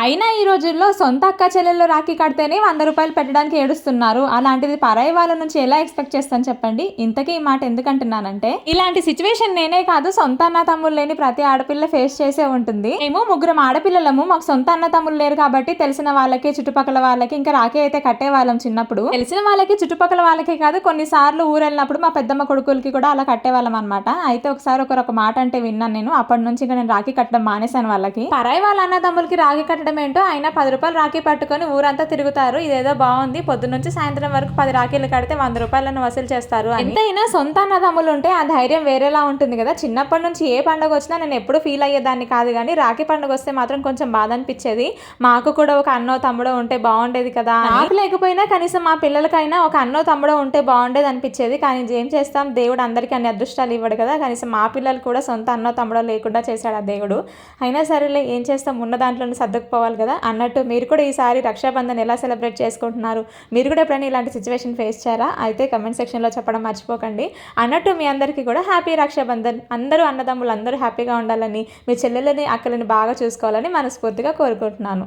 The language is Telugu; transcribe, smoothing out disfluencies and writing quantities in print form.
అయినా ఈ రోజుల్లో సొంత అక్క చెల్లెళ్ళు రాఖీ కడితేనే రూ. 100 పెట్టడానికి ఏడుస్తున్నారు. అలాంటిది పరాయి వాళ్ళ నుంచి ఎలా ఎక్స్‌పెక్ట్ చేస్తాను చెప్పండి? ఇంతకీ ఈ మాట ఎందుకంటున్నానంటే, ఇలాంటి సిట్యుయేషన్ నేనే కాదు సొంత అన్న తమ్ముళ్ళు లేని ప్రతి ఆడపిల్ల ఫేస్ చేసే ఉంటుంది. మేము ముగ్గురం ఆడపిల్లలము. మాకు సొంత అన్న తమ్ముళ్ళు లేరు కాబట్టి తెలిసిన వాళ్ళకి, చుట్టుపక్కల వాళ్ళకి ఇంకా రాఖీ అయితే కట్టేవాళ్ళం చిన్నప్పుడు. తెలిసిన వాళ్ళకి, చుట్టుపక్కల వాళ్ళకే కాదు కొన్నిసార్లు ఊరెళ్ళినప్పుడు మా పెద్దమ్మ కొడుకులకి కూడా అలా కట్టేవాళ్ళం అనమాట. అయితే ఒకసారి ఒకరు ఒక మాట అంటే విన్నాను నేను. అప్పటి నుంచి ఇంకా నేను రాఖీ కట్టడం మానేశాను వాళ్ళకి. పరాయి వాళ్ళ అన్న తమ్ములకి రాఖీ కట్టడం ఏంటో, అయినా రూ. 10 రాఖీ పట్టుకొని ఊరంతా తిరుగుతారు. ఇదేదో బాగుంది, పొద్దు నుంచి సాయంత్రం వరకు 10 రాఖీలు కడితే రూ. 100 వసూలు చేస్తారు. ఎంతైనా సొంత అన్నదమ్ములు ఉంటే ఆ ధైర్యం వేరేలా ఉంటుంది కదా. చిన్నప్పటి నుంచి ఏ పండుగ వచ్చినా నేను ఎప్పుడు ఫీల్ అయ్యేదాన్ని కాదు, కానీ రాఖీ పండుగ వస్తే మాత్రం కొంచెం బాధ అనిపించేది. మాకు కూడా ఒక అన్నో తమ్ముడో ఉంటే బాగుండేది కదా. నాకు లేకపోయినా కనీసం మా పిల్లలకైనా ఒక అన్నో తమ్ముడో ఉంటే బాగుండేది అనిపించేది. కానీ ఏం చేస్తాం, దేవుడు అందరికీ అన్ని అదృష్టాలు ఇవ్వడు కదా. కనీసం మా పిల్లలు కూడా సొంత అన్నో తమ్ముడో లేకుండా చేశాడు ఆ దేవుడు. అయినా సరేలే, ఏం చేస్తాం, ఉన్న దాంట్లోనే సర్దుకుపోవాలి కదా. అన్నట్టు మీరు కూడా ఈసారి రక్షాబంధన్ ఎలా సెలబ్రేట్ చేసుకుంటున్నారు? మీరు కూడా ఎప్పుడైనా ఇలాంటి సిచ్యువేషన్ ఫేస్ చేయారా? అయితే కమెంట్ సెక్షన్లో చెప్పడం మర్చిపోకండి. అన్నట్టు మీ అందరికీ కూడా హ్యాపీ రక్షాబంధన్. అందరూ అన్నదమ్ములు అందరూ హ్యాపీగా ఉండాలని, మీ చెల్లెలని అక్కలని బాగా చూసుకోవాలని మనస్ఫూర్తిగా కోరుకుంటున్నాను.